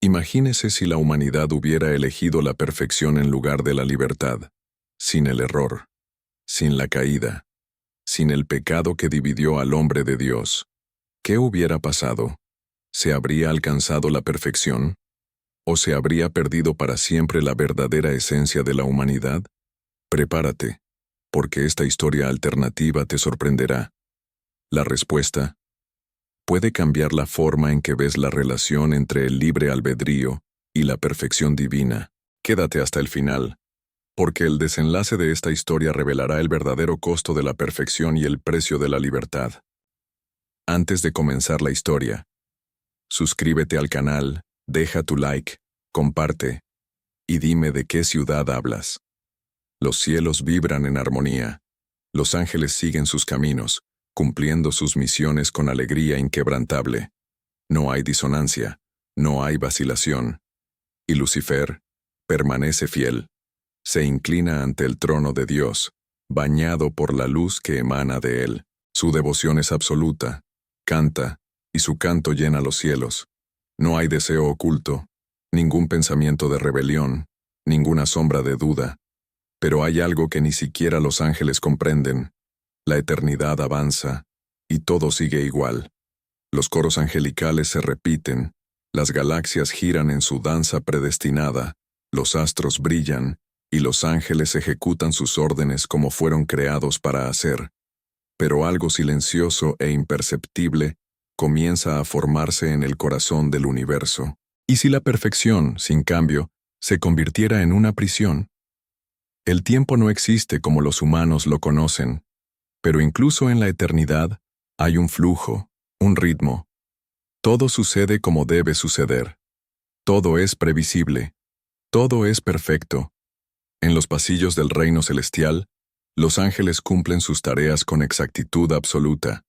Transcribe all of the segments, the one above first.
Imagínese si la humanidad hubiera elegido la perfección en lugar de la libertad, sin el error, sin la caída, sin el pecado que dividió al hombre de Dios. ¿Qué hubiera pasado? ¿Se habría alcanzado la perfección? ¿O se habría perdido para siempre la verdadera esencia de la humanidad? Prepárate, porque esta historia alternativa te sorprenderá. La respuesta puede cambiar la forma en que ves la relación entre el libre albedrío y la perfección divina. Quédate hasta el final, porque el desenlace de esta historia revelará el verdadero costo de la perfección y el precio de la libertad. Antes de comenzar la historia, suscríbete al canal, deja tu like, comparte, y dime de qué ciudad hablas. Los cielos vibran en armonía. Los ángeles siguen sus caminos, cumpliendo sus misiones con alegría inquebrantable. No hay disonancia, no hay vacilación. Y Lucifer permanece fiel. Se inclina ante el trono de Dios, bañado por la luz que emana de él. Su devoción es absoluta, canta, y su canto llena los cielos. No hay deseo oculto, ningún pensamiento de rebelión, ninguna sombra de duda. Pero hay algo que ni siquiera los ángeles comprenden. La eternidad avanza, y todo sigue igual. Los coros angelicales se repiten, las galaxias giran en su danza predestinada, los astros brillan, y los ángeles ejecutan sus órdenes como fueron creados para hacer. Pero algo silencioso e imperceptible comienza a formarse en el corazón del universo. ¿Y si la perfección, sin cambio, se convirtiera en una prisión? El tiempo no existe como los humanos lo conocen, pero incluso en la eternidad hay un flujo, un ritmo. Todo sucede como debe suceder. Todo es previsible. Todo es perfecto. En los pasillos del reino celestial, los ángeles cumplen sus tareas con exactitud absoluta.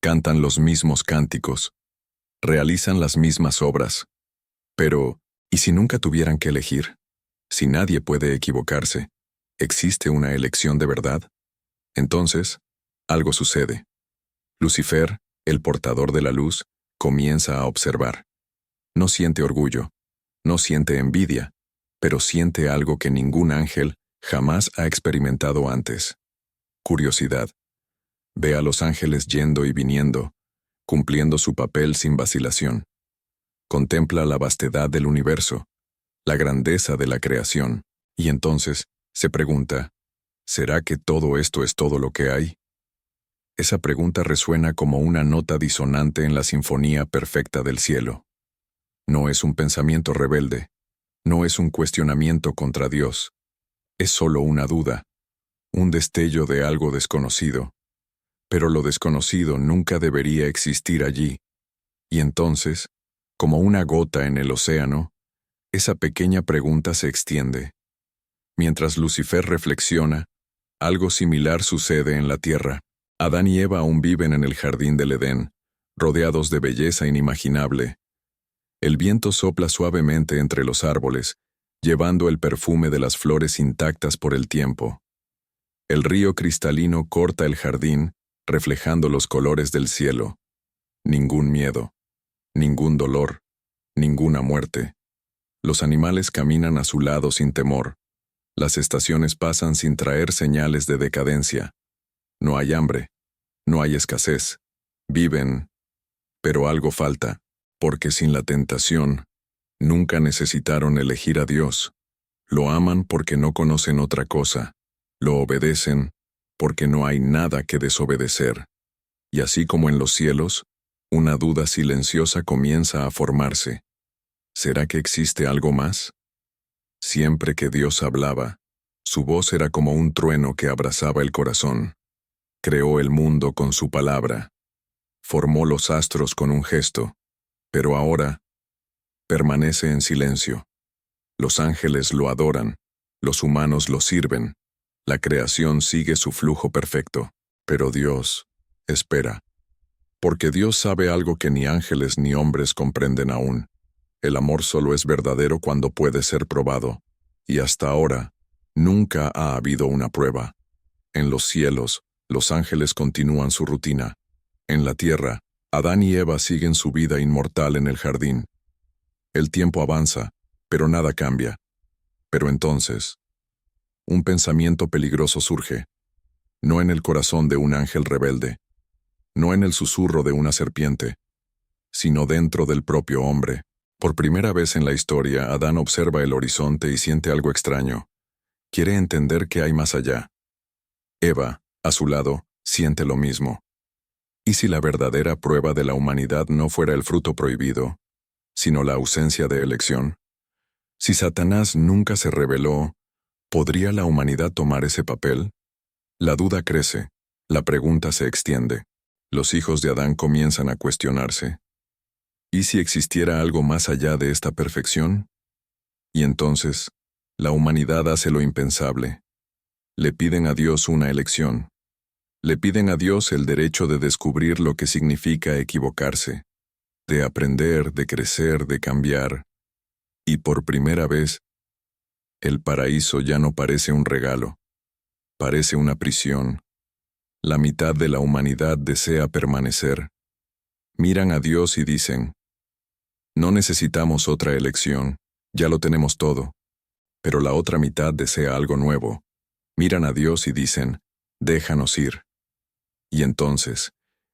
Cantan los mismos cánticos. Realizan las mismas obras. Pero, ¿y si nunca tuvieran que elegir? Si nadie puede equivocarse, ¿existe una elección de verdad? Entonces, algo sucede. Lucifer, el portador de la luz, comienza a observar. No siente orgullo, no siente envidia, pero siente algo que ningún ángel jamás ha experimentado antes. Curiosidad. Ve a los ángeles yendo y viniendo, cumpliendo su papel sin vacilación. Contempla la vastedad del universo, la grandeza de la creación, y entonces se pregunta, ¿será que todo esto es todo lo que hay? Esa pregunta resuena como una nota disonante en la sinfonía perfecta del cielo. No es un pensamiento rebelde, no es un cuestionamiento contra Dios, es solo una duda, un destello de algo desconocido. Pero lo desconocido nunca debería existir allí. Y entonces, como una gota en el océano, esa pequeña pregunta se extiende. Mientras Lucifer reflexiona, algo similar sucede en la tierra. Adán y Eva aún viven en el jardín del Edén, rodeados de belleza inimaginable. El viento sopla suavemente entre los árboles, llevando el perfume de las flores intactas por el tiempo. El río cristalino corta el jardín, reflejando los colores del cielo. Ningún miedo, ningún dolor, ninguna muerte. Los animales caminan a su lado sin temor. Las estaciones pasan sin traer señales de decadencia. No hay hambre, no hay escasez. Viven, pero algo falta, porque sin la tentación, nunca necesitaron elegir a Dios. Lo aman porque no conocen otra cosa. Lo obedecen porque no hay nada que desobedecer. Y así como en los cielos, una duda silenciosa comienza a formarse. ¿Será que existe algo más? Siempre que Dios hablaba, su voz era como un trueno que abrazaba el corazón. Creó el mundo con su palabra. Formó los astros con un gesto. Pero ahora, permanece en silencio. Los ángeles lo adoran, los humanos lo sirven. La creación sigue su flujo perfecto, pero Dios espera. Porque Dios sabe algo que ni ángeles ni hombres comprenden aún. El amor solo es verdadero cuando puede ser probado. Y hasta ahora, nunca ha habido una prueba. En los cielos, los ángeles continúan su rutina. En la tierra, Adán y Eva siguen su vida inmortal en el jardín. El tiempo avanza, pero nada cambia. Pero entonces, un pensamiento peligroso surge, no en el corazón de un ángel rebelde, no en el susurro de una serpiente, sino dentro del propio hombre. Por primera vez en la historia, Adán observa el horizonte y siente algo extraño. Quiere entender qué hay más allá. Eva, a su lado, siente lo mismo. ¿Y si la verdadera prueba de la humanidad no fuera el fruto prohibido, sino la ausencia de elección? Si Satanás nunca se rebeló, ¿podría la humanidad tomar ese papel? La duda crece, la pregunta se extiende. Los hijos de Adán comienzan a cuestionarse. ¿Y si existiera algo más allá de esta perfección? Y entonces, la humanidad hace lo impensable. Le piden a Dios una elección. Le piden a Dios el derecho de descubrir lo que significa equivocarse, de aprender, de crecer, de cambiar. Y por primera vez, el paraíso ya no parece un regalo, parece una prisión. La mitad de la humanidad desea permanecer. Miran a Dios y dicen, no necesitamos otra elección, ya lo tenemos todo. Pero la otra mitad desea algo nuevo. Miran a Dios y dicen, déjanos ir. Y entonces,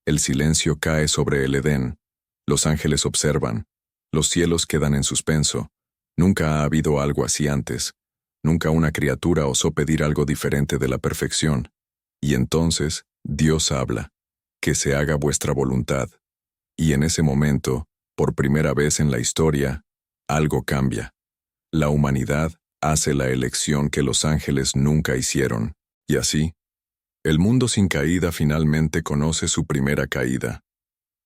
el silencio cae sobre el Edén. Los ángeles observan. Los cielos quedan en suspenso. Nunca ha habido algo así antes. Nunca una criatura osó pedir algo diferente de la perfección. Y entonces, Dios habla. Que se haga vuestra voluntad. Y en ese momento, por primera vez en la historia, algo cambia. La humanidad hace la elección que los ángeles nunca hicieron. Y así, el mundo sin caída finalmente conoce su primera caída.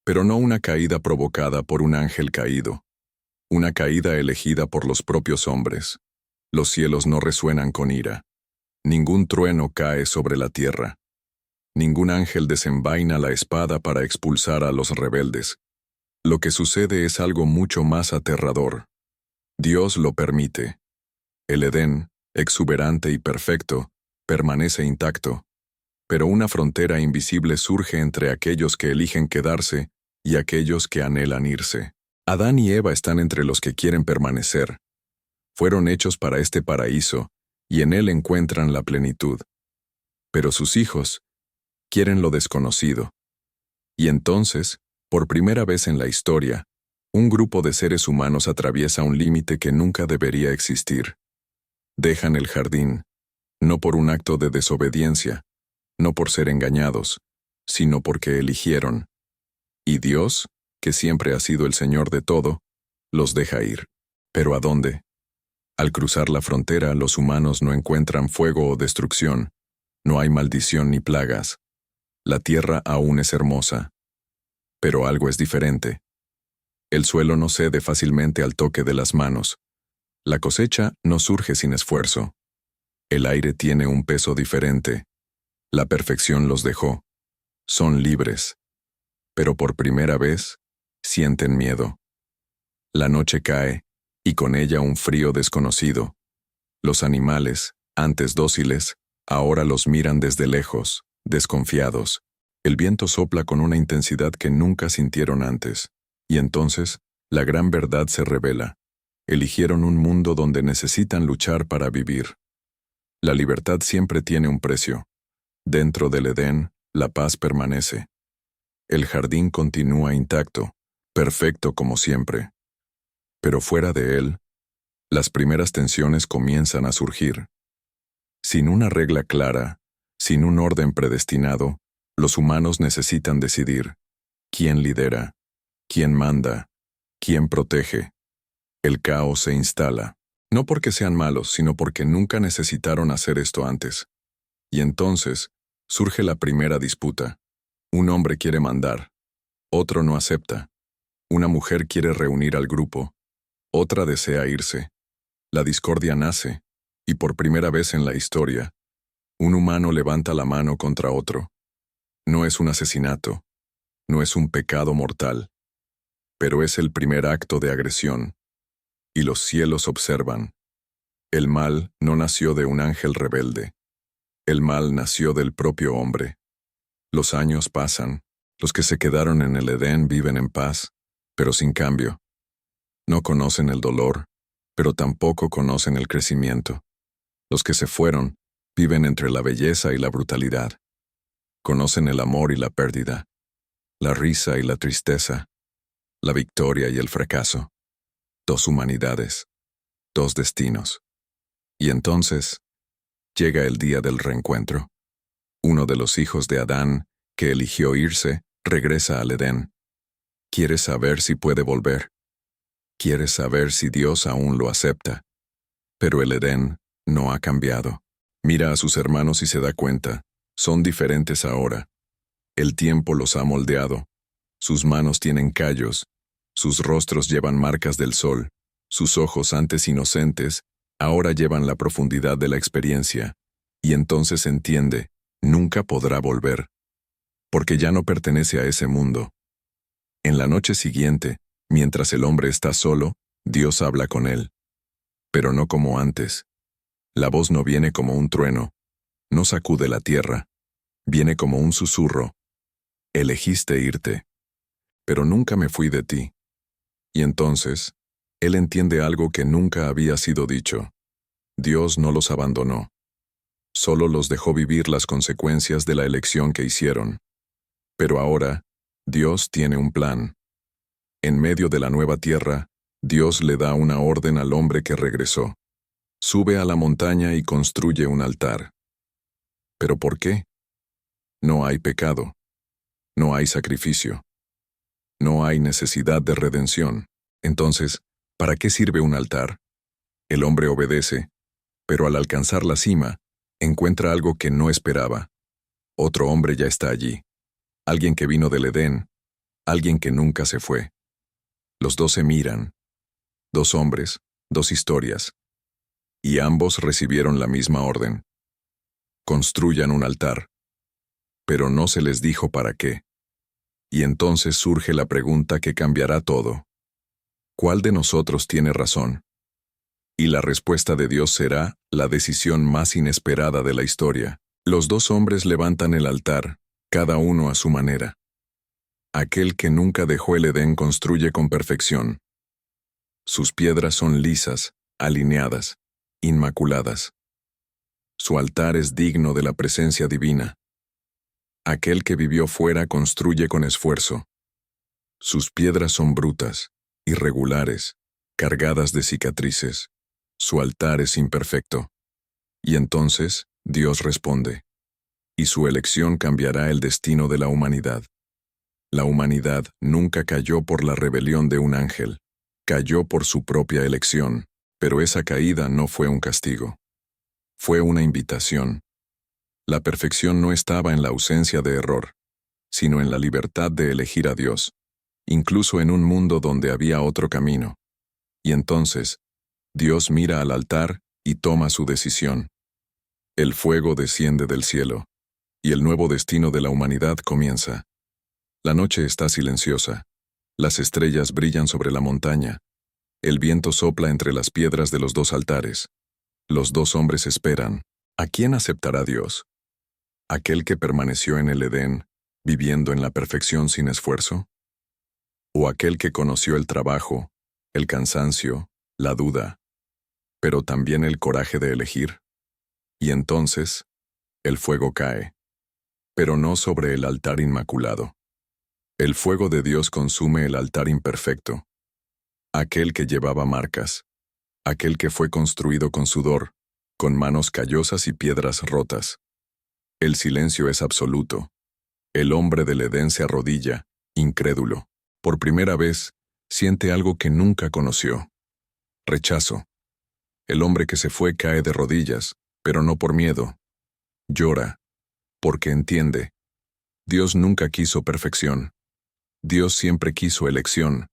Pero no una caída provocada por un ángel caído. Una caída elegida por los propios hombres. Los cielos no resuenan con ira. Ningún trueno cae sobre la tierra. Ningún ángel desenvaina la espada para expulsar a los rebeldes. Lo que sucede es algo mucho más aterrador. Dios lo permite. El Edén, exuberante y perfecto, permanece intacto. Pero una frontera invisible surge entre aquellos que eligen quedarse y aquellos que anhelan irse. Adán y Eva están entre los que quieren permanecer. Fueron hechos para este paraíso, y en él encuentran la plenitud. Pero sus hijos quieren lo desconocido. Y entonces, por primera vez en la historia, un grupo de seres humanos atraviesa un límite que nunca debería existir. Dejan el jardín, no por un acto de desobediencia, no por ser engañados, sino porque eligieron. Y Dios, que siempre ha sido el Señor de todo, los deja ir. ¿Pero a dónde? Al cruzar la frontera, los humanos no encuentran fuego o destrucción, no hay maldición ni plagas. La tierra aún es hermosa. Pero algo es diferente. El suelo no cede fácilmente al toque de las manos. La cosecha no surge sin esfuerzo. El aire tiene un peso diferente. La perfección los dejó. Son libres. Pero por primera vez, sienten miedo. La noche cae, y con ella un frío desconocido. Los animales, antes dóciles, ahora los miran desde lejos, desconfiados. El viento sopla con una intensidad que nunca sintieron antes. Y entonces, la gran verdad se revela. Eligieron un mundo donde necesitan luchar para vivir. La libertad siempre tiene un precio. Dentro del Edén, la paz permanece. El jardín continúa intacto, perfecto como siempre. Pero fuera de él, las primeras tensiones comienzan a surgir. Sin una regla clara, sin un orden predestinado, los humanos necesitan decidir quién lidera, quién manda, quién protege. El caos se instala, no porque sean malos, sino porque nunca necesitaron hacer esto antes. Y entonces, surge la primera disputa. Un hombre quiere mandar, otro no acepta. Una mujer quiere reunir al grupo, otra desea irse. La discordia nace, y por primera vez en la historia, un humano levanta la mano contra otro. No es un asesinato, no es un pecado mortal, pero es el primer acto de agresión. Y los cielos observan. El mal no nació de un ángel rebelde. El mal nació del propio hombre. Los años pasan. Los que se quedaron en el Edén viven en paz, pero sin cambio. No conocen el dolor, pero tampoco conocen el crecimiento. Los que se fueron viven entre la belleza y la brutalidad. Conocen el amor y la pérdida, la risa y la tristeza, la victoria y el fracaso. Dos humanidades, dos destinos. Y entonces llega el día del reencuentro. Uno de los hijos de Adán, que eligió irse, regresa al Edén. Quiere saber si puede volver. Quiere saber si Dios aún lo acepta. Pero el Edén no ha cambiado. Mira a sus hermanos y se da cuenta. Son diferentes ahora. El tiempo los ha moldeado. Sus manos tienen callos. Sus rostros llevan marcas del sol. Sus ojos, antes inocentes, ahora llevan la profundidad de la experiencia. Y entonces entiende, nunca podrá volver. Porque ya no pertenece a ese mundo. En la noche siguiente, mientras el hombre está solo, Dios habla con él. Pero no como antes. La voz no viene como un trueno, no sacude la tierra, viene como un susurro. Elegiste irte, pero nunca me fui de ti. Y entonces, él entiende algo que nunca había sido dicho. Dios no los abandonó. Solo los dejó vivir las consecuencias de la elección que hicieron. Pero ahora, Dios tiene un plan. En medio de la nueva tierra, Dios le da una orden al hombre que regresó. Sube a la montaña y construye un altar. ¿Pero por qué? No hay pecado. No hay sacrificio. No hay necesidad de redención. Entonces, ¿para qué sirve un altar? El hombre obedece, pero al alcanzar la cima, encuentra algo que no esperaba. Otro hombre ya está allí. Alguien que vino del Edén. Alguien que nunca se fue. Los dos se miran. Dos hombres, dos historias. Y ambos recibieron la misma orden. Construyan un altar. Pero no se les dijo para qué. Y entonces surge la pregunta que cambiará todo. ¿Cuál de nosotros tiene razón? Y la respuesta de Dios será la decisión más inesperada de la historia. Los dos hombres levantan el altar, cada uno a su manera. Aquel que nunca dejó el Edén construye con perfección. Sus piedras son lisas, alineadas, inmaculadas. Su altar es digno de la presencia divina. Aquel que vivió fuera construye con esfuerzo. Sus piedras son brutas, irregulares, cargadas de cicatrices. Su altar es imperfecto. Y entonces, Dios responde. Y su elección cambiará el destino de la humanidad. La humanidad nunca cayó por la rebelión de un ángel. Cayó por su propia elección. Pero esa caída no fue un castigo. Fue una invitación. La perfección no estaba en la ausencia de error, sino en la libertad de elegir a Dios, incluso en un mundo donde había otro camino. Y entonces, Dios mira al altar y toma su decisión. El fuego desciende del cielo, y el nuevo destino de la humanidad comienza. La noche está silenciosa. Las estrellas brillan sobre la montaña. El viento sopla entre las piedras de los dos altares. Los dos hombres esperan. ¿A quién aceptará Dios? ¿Aquel que permaneció en el Edén, viviendo en la perfección sin esfuerzo? ¿O aquel que conoció el trabajo, el cansancio, la duda, pero también el coraje de elegir? Y entonces, el fuego cae, pero no sobre el altar inmaculado. El fuego de Dios consume el altar imperfecto, aquel que llevaba marcas, aquel que fue construido con sudor, con manos callosas y piedras rotas. El silencio es absoluto. El hombre del Edén se arrodilla, incrédulo. Por primera vez, siente algo que nunca conoció. Rechazo. El hombre que se fue cae de rodillas, pero no por miedo. Llora, porque entiende. Dios nunca quiso perfección. Dios siempre quiso elección.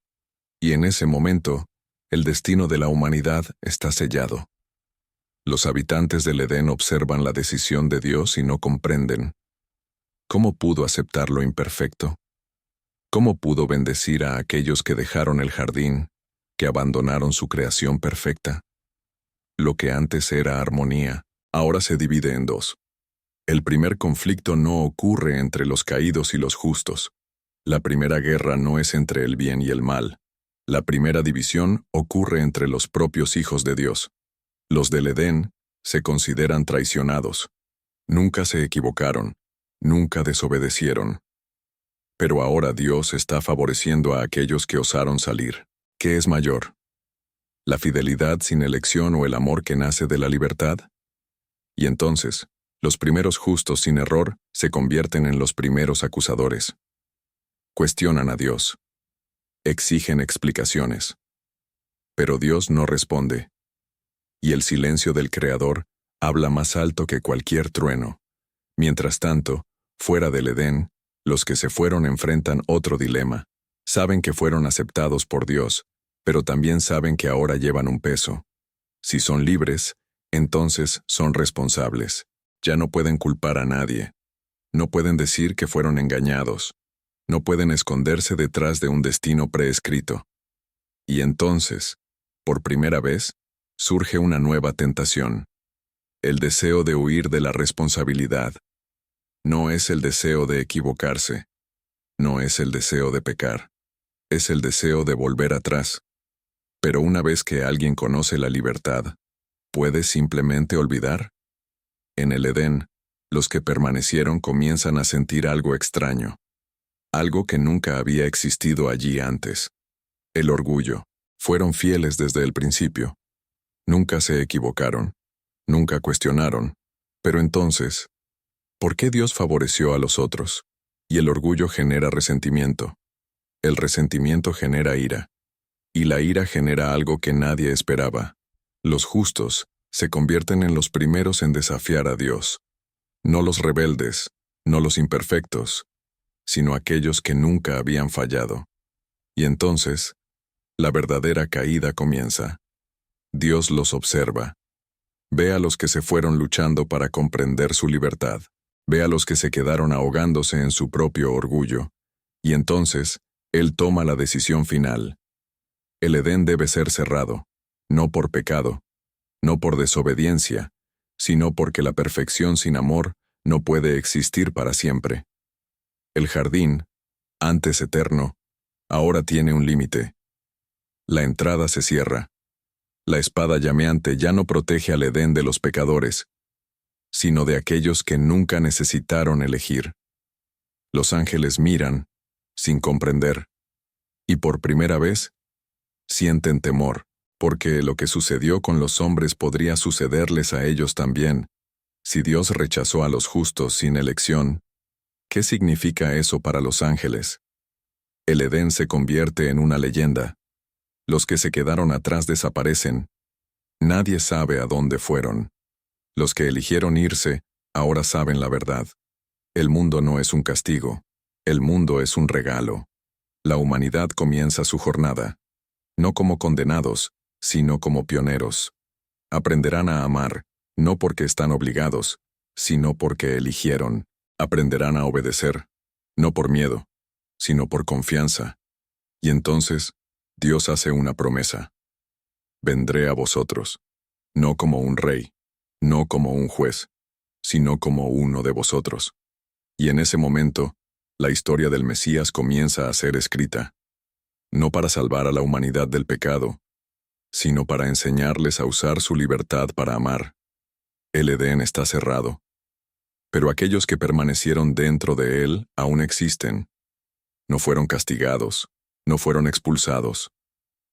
Y en ese momento, el destino de la humanidad está sellado. Los habitantes del Edén observan la decisión de Dios y no comprenden. ¿Cómo pudo aceptar lo imperfecto? ¿Cómo pudo bendecir a aquellos que dejaron el jardín, que abandonaron su creación perfecta? Lo que antes era armonía, ahora se divide en dos. El primer conflicto no ocurre entre los caídos y los justos. La primera guerra no es entre el bien y el mal. La primera división ocurre entre los propios hijos de Dios. Los del Edén se consideran traicionados. Nunca se equivocaron, nunca desobedecieron. Pero ahora Dios está favoreciendo a aquellos que osaron salir. ¿Qué es mayor? ¿La fidelidad sin elección o el amor que nace de la libertad? Y entonces, los primeros justos sin error se convierten en los primeros acusadores. Cuestionan a Dios. Exigen explicaciones. Pero Dios no responde. Y el silencio del Creador habla más alto que cualquier trueno. Mientras tanto, fuera del Edén, los que se fueron enfrentan otro dilema. Saben que fueron aceptados por Dios, pero también saben que ahora llevan un peso. Si son libres, entonces son responsables. Ya no pueden culpar a nadie. No pueden decir que fueron engañados. No pueden esconderse detrás de un destino preescrito. Y entonces, por primera vez, surge una nueva tentación. El deseo de huir de la responsabilidad. No es el deseo de equivocarse. No es el deseo de pecar. Es el deseo de volver atrás. Pero una vez que alguien conoce la libertad, ¿puede simplemente olvidar? En el Edén, los que permanecieron comienzan a sentir algo extraño. Algo que nunca había existido allí antes. El orgullo. Fueron fieles desde el principio. Nunca se equivocaron. Nunca cuestionaron. Pero entonces, ¿por qué Dios favoreció a los otros? Y el orgullo genera resentimiento. El resentimiento genera ira. Y la ira genera algo que nadie esperaba. Los justos se convierten en los primeros en desafiar a Dios. No los rebeldes, no los imperfectos, sino aquellos que nunca habían fallado. Y entonces, la verdadera caída comienza. Dios los observa. Ve a los que se fueron luchando para comprender su libertad. Ve a los que se quedaron ahogándose en su propio orgullo. Y entonces, Él toma la decisión final. El Edén debe ser cerrado, no por pecado, no por desobediencia, sino porque la perfección sin amor no puede existir para siempre. El jardín, antes eterno, ahora tiene un límite. La entrada se cierra. La espada llameante ya no protege al Edén de los pecadores, sino de aquellos que nunca necesitaron elegir. Los ángeles miran, sin comprender, y por primera vez, sienten temor, porque lo que sucedió con los hombres podría sucederles a ellos también. Si Dios rechazó a los justos sin elección, ¿qué significa eso para los ángeles? El Edén se convierte en una leyenda. Los que se quedaron atrás desaparecen. Nadie sabe a dónde fueron. Los que eligieron irse, ahora saben la verdad. El mundo no es un castigo. El mundo es un regalo. La humanidad comienza su jornada. No como condenados, sino como pioneros. Aprenderán a amar, no porque están obligados, sino porque eligieron. Aprenderán a obedecer, no por miedo, sino por confianza. Y entonces, Dios hace una promesa. Vendré a vosotros, no como un rey, no como un juez, sino como uno de vosotros. Y en ese momento, la historia del Mesías comienza a ser escrita. No para salvar a la humanidad del pecado, sino para enseñarles a usar su libertad para amar. El Edén está cerrado, pero aquellos que permanecieron dentro de él aún existen. No fueron castigados, no fueron expulsados,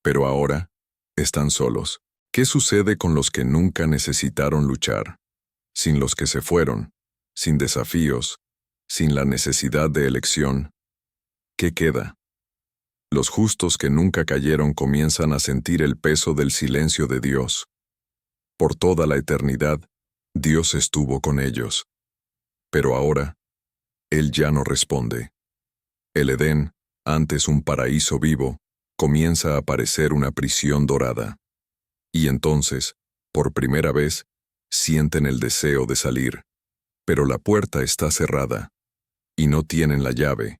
pero ahora están solos. ¿Qué sucede con los que nunca necesitaron luchar? Sin los que se fueron, sin desafíos, sin la necesidad de elección. ¿Qué queda? Los justos que nunca cayeron comienzan a sentir el peso del silencio de Dios. Por toda la eternidad, Dios estuvo con ellos. Pero ahora, Él ya no responde. El Edén, antes un paraíso vivo, comienza a parecer una prisión dorada. Y entonces, por primera vez, sienten el deseo de salir. Pero la puerta está cerrada. Y no tienen la llave.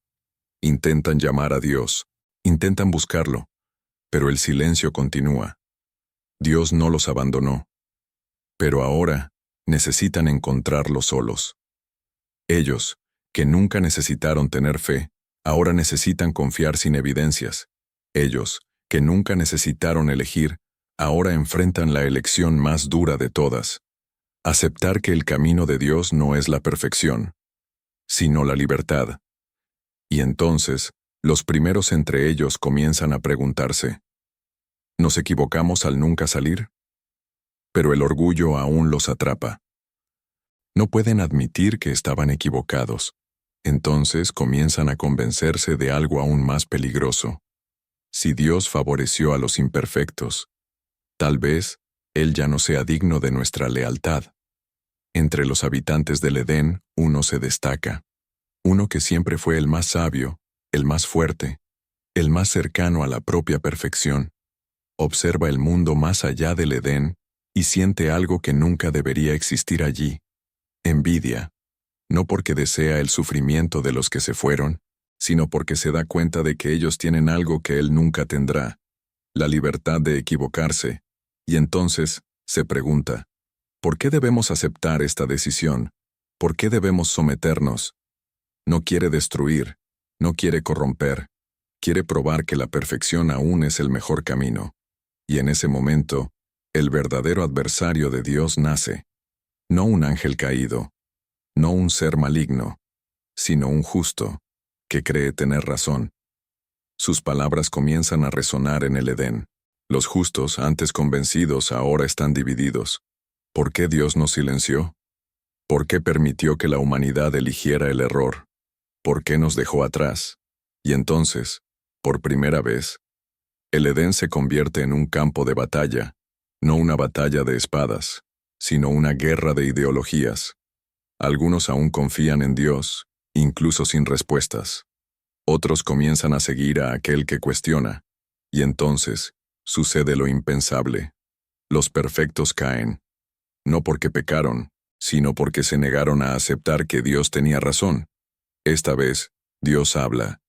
Intentan llamar a Dios. Intentan buscarlo. Pero el silencio continúa. Dios no los abandonó. Pero ahora necesitan encontrarlo solos. Ellos, que nunca necesitaron tener fe, ahora necesitan confiar sin evidencias. Ellos, que nunca necesitaron elegir, ahora enfrentan la elección más dura de todas: aceptar que el camino de Dios no es la perfección, sino la libertad. Y entonces, los primeros entre ellos comienzan a preguntarse: ¿nos equivocamos al nunca salir? Pero el orgullo aún los atrapa. No pueden admitir que estaban equivocados. Entonces comienzan a convencerse de algo aún más peligroso. Si Dios favoreció a los imperfectos, tal vez Él ya no sea digno de nuestra lealtad. Entre los habitantes del Edén, uno se destaca. Uno que siempre fue el más sabio, el más fuerte, el más cercano a la propia perfección. Observa el mundo más allá del Edén y siente algo que nunca debería existir allí: envidia. No porque desea el sufrimiento de los que se fueron, sino porque se da cuenta de que ellos tienen algo que él nunca tendrá: la libertad de equivocarse. Y entonces, se pregunta, ¿por qué debemos aceptar esta decisión? ¿Por qué debemos someternos? No quiere destruir, no quiere corromper, quiere probar que la perfección aún es el mejor camino. Y en ese momento, el verdadero adversario de Dios nace. No un ángel caído, no un ser maligno, sino un justo, que cree tener razón. Sus palabras comienzan a resonar en el Edén. Los justos, antes convencidos, ahora están divididos. ¿Por qué Dios nos silenció? ¿Por qué permitió que la humanidad eligiera el error? ¿Por qué nos dejó atrás? Y entonces, por primera vez, el Edén se convierte en un campo de batalla, no una batalla de espadas, sino una guerra de ideologías. Algunos aún confían en Dios, incluso sin respuestas. Otros comienzan a seguir a aquel que cuestiona, y entonces sucede lo impensable. Los perfectos caen, no porque pecaron, sino porque se negaron a aceptar que Dios tenía razón. Esta vez, Dios habla,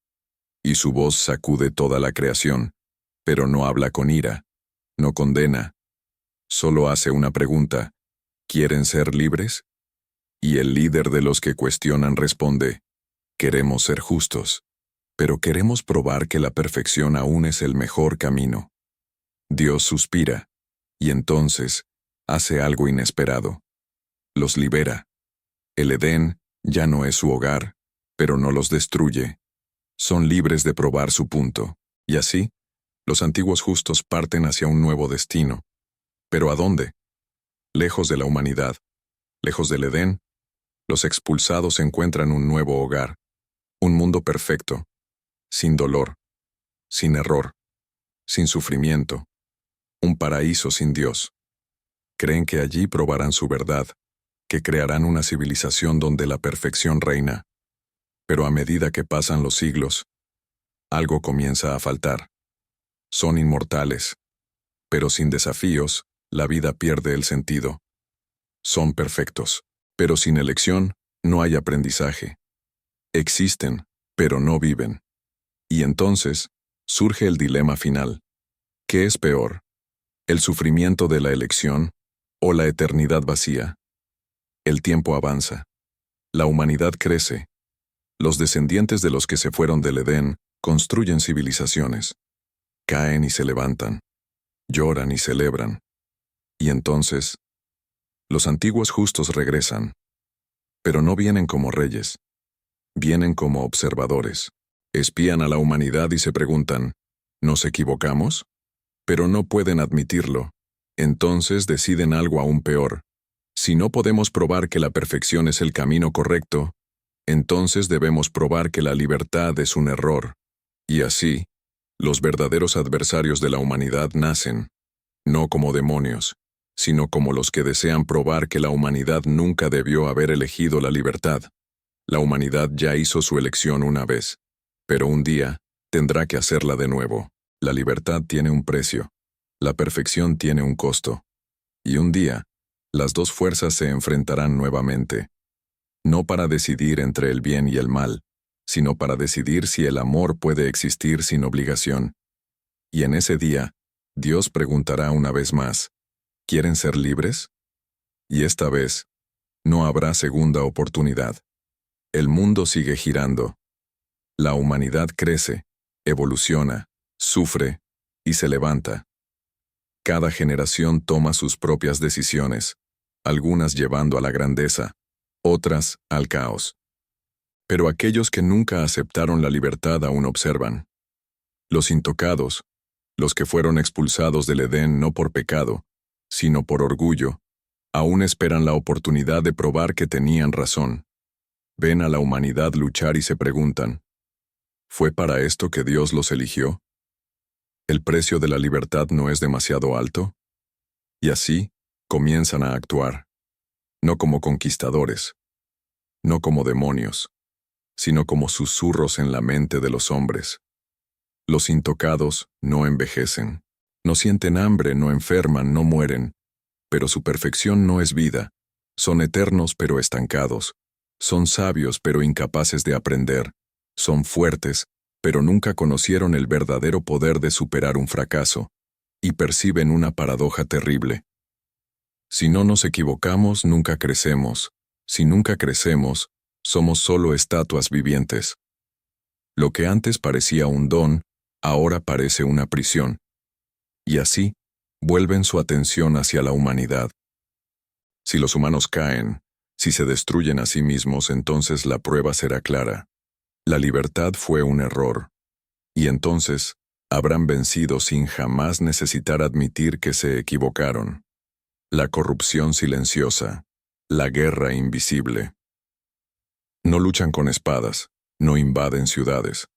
y su voz sacude toda la creación, pero no habla con ira, no condena, solo hace una pregunta: ¿quieren ser libres? Y el líder de los que cuestionan responde: queremos ser justos, pero queremos probar que la perfección aún es el mejor camino. Dios suspira, y entonces hace algo inesperado. Los libera. El Edén ya no es su hogar, pero no los destruye. Son libres de probar su punto, y así, los antiguos justos parten hacia un nuevo destino. ¿Pero a dónde? Lejos de la humanidad, lejos del Edén, los expulsados encuentran un nuevo hogar, un mundo perfecto, sin dolor, sin error, sin sufrimiento, un paraíso sin Dios. Creen que allí probarán su verdad, que crearán una civilización donde la perfección reina. Pero a medida que pasan los siglos, algo comienza a faltar. Son inmortales, pero sin desafíos, la vida pierde el sentido. Son perfectos, pero sin elección, no hay aprendizaje. Existen, pero no viven. Y entonces, surge el dilema final. ¿Qué es peor? ¿El sufrimiento de la elección o la eternidad vacía? El tiempo avanza. La humanidad crece. Los descendientes de los que se fueron del Edén construyen civilizaciones. Caen y se levantan. Lloran y celebran. Y entonces, los antiguos justos regresan. Pero no vienen como reyes. Vienen como observadores. Espían a la humanidad y se preguntan: ¿nos equivocamos? Pero no pueden admitirlo. Entonces deciden algo aún peor. Si no podemos probar que la perfección es el camino correcto, entonces debemos probar que la libertad es un error. Y así, los verdaderos adversarios de la humanidad nacen, no como demonios, sino como los que desean probar que la humanidad nunca debió haber elegido la libertad. La humanidad ya hizo su elección una vez, pero un día tendrá que hacerla de nuevo. La libertad tiene un precio, la perfección tiene un costo. Y un día, las dos fuerzas se enfrentarán nuevamente. No para decidir entre el bien y el mal, sino para decidir si el amor puede existir sin obligación. Y en ese día, Dios preguntará una vez más: ¿quieren ser libres? Y esta vez, no habrá segunda oportunidad. El mundo sigue girando. La humanidad crece, evoluciona, sufre, y se levanta. Cada generación toma sus propias decisiones, algunas llevando a la grandeza, otras al caos. Pero aquellos que nunca aceptaron la libertad aún observan. Los intocados, los que fueron expulsados del Edén no por pecado, sino por orgullo, aún esperan la oportunidad de probar que tenían razón. Ven a la humanidad luchar y se preguntan, ¿fue para esto que Dios los eligió? ¿El precio de la libertad no es demasiado alto? Y así, comienzan a actuar, no como conquistadores, no como demonios, sino como susurros en la mente de los hombres. Los intocados no envejecen, no sienten hambre, no enferman, no mueren, pero su perfección no es vida. Son eternos pero estancados, son sabios pero incapaces de aprender, son fuertes, pero nunca conocieron el verdadero poder de superar un fracaso, y perciben una paradoja terrible. Si no nos equivocamos, nunca crecemos. Si nunca crecemos, somos solo estatuas vivientes. Lo que antes parecía un don, ahora parece una prisión. Y así, vuelven su atención hacia la humanidad. Si los humanos caen, si se destruyen a sí mismos, entonces la prueba será clara. La libertad fue un error. Y entonces, habrán vencido sin jamás necesitar admitir que se equivocaron. La corrupción silenciosa, la guerra invisible. No luchan con espadas, no invaden ciudades,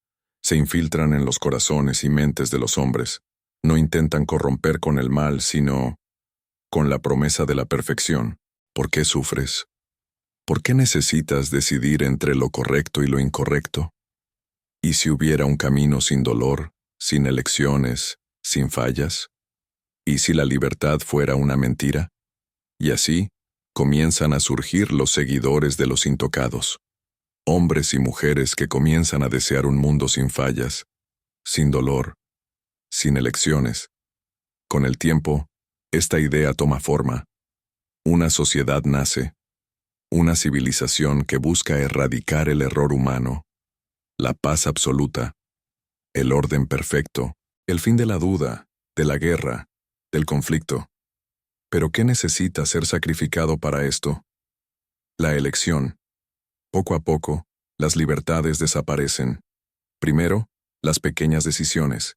se infiltran en los corazones y mentes de los hombres, no intentan corromper con el mal, sino con la promesa de la perfección. ¿Por qué sufres? ¿Por qué necesitas decidir entre lo correcto y lo incorrecto? ¿Y si hubiera un camino sin dolor, sin elecciones, sin fallas? ¿Y si la libertad fuera una mentira? Y así, comienzan a surgir los seguidores de los intocados. Hombres y mujeres que comienzan a desear un mundo sin fallas, sin dolor, sin elecciones. Con el tiempo, esta idea toma forma. Una sociedad nace, una civilización que busca erradicar el error humano, la paz absoluta, el orden perfecto, el fin de la duda, de la guerra, del conflicto. ¿Pero qué necesita ser sacrificado para esto? La elección. Poco a poco, las libertades desaparecen. Primero, las pequeñas decisiones.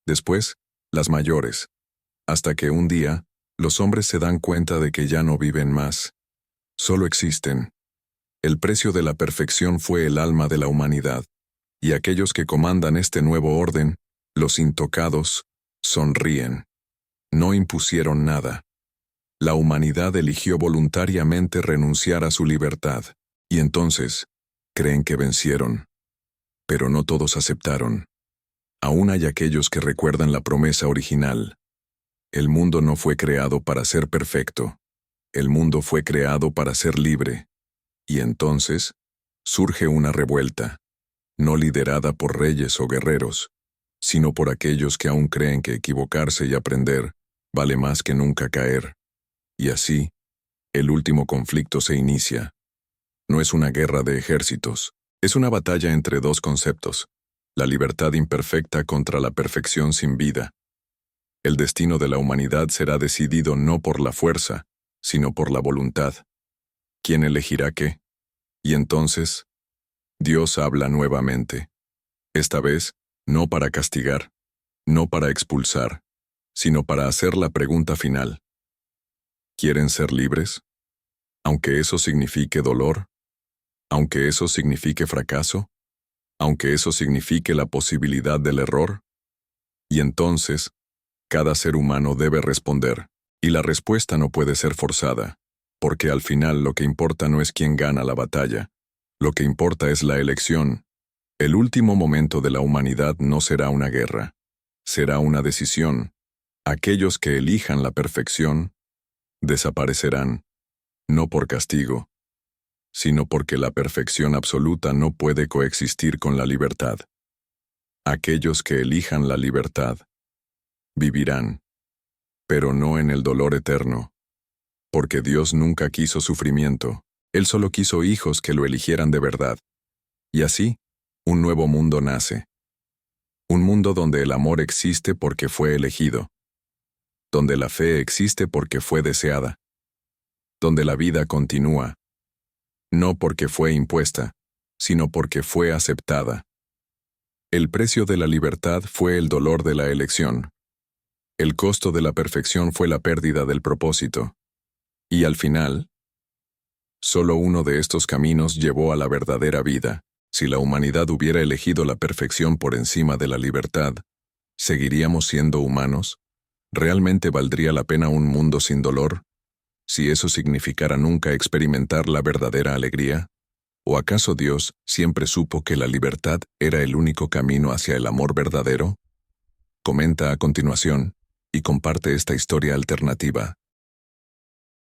Después, las mayores. Hasta que un día, los hombres se dan cuenta de que ya no viven más. Solo existen. El precio de la perfección fue el alma de la humanidad. Y aquellos que comandan este nuevo orden, los intocados, sonríen. No impusieron nada. La humanidad eligió voluntariamente renunciar a su libertad. Y entonces, creen que vencieron. Pero no todos aceptaron. Aún hay aquellos que recuerdan la promesa original. El mundo no fue creado para ser perfecto. El mundo fue creado para ser libre. Y entonces, surge una revuelta, no liderada por reyes o guerreros, sino por aquellos que aún creen que equivocarse y aprender vale más que nunca caer. Y así, el último conflicto se inicia. No es una guerra de ejércitos, es una batalla entre dos conceptos, la libertad imperfecta contra la perfección sin vida. El destino de la humanidad será decidido no por la fuerza, sino por la voluntad. ¿Quién elegirá qué? Y entonces, Dios habla nuevamente. Esta vez, no para castigar, no para expulsar, sino para hacer la pregunta final. ¿Quieren ser libres? Aunque eso signifique dolor, aunque eso signifique fracaso, aunque eso signifique la posibilidad del error. Y entonces, cada ser humano debe responder, y la respuesta no puede ser forzada, porque al final lo que importa no es quién gana la batalla, lo que importa es la elección. El último momento de la humanidad no será una guerra, será una decisión. Aquellos que elijan la perfección desaparecerán, no por castigo, sino porque la perfección absoluta no puede coexistir con la libertad. Aquellos que elijan la libertad vivirán, pero no en el dolor eterno, porque Dios nunca quiso sufrimiento, Él solo quiso hijos que lo eligieran de verdad. Y así, un nuevo mundo nace. Un mundo donde el amor existe porque fue elegido, donde la fe existe porque fue deseada, donde la vida continúa, no porque fue impuesta, sino porque fue aceptada. El precio de la libertad fue el dolor de la elección. El costo de la perfección fue la pérdida del propósito. Y al final, solo uno de estos caminos llevó a la verdadera vida. Si la humanidad hubiera elegido la perfección por encima de la libertad, ¿seguiríamos siendo humanos? ¿Realmente valdría la pena un mundo sin dolor? Si eso significara nunca experimentar la verdadera alegría. ¿O acaso Dios siempre supo que la libertad era el único camino hacia el amor verdadero? Comenta a continuación y comparte esta historia alternativa.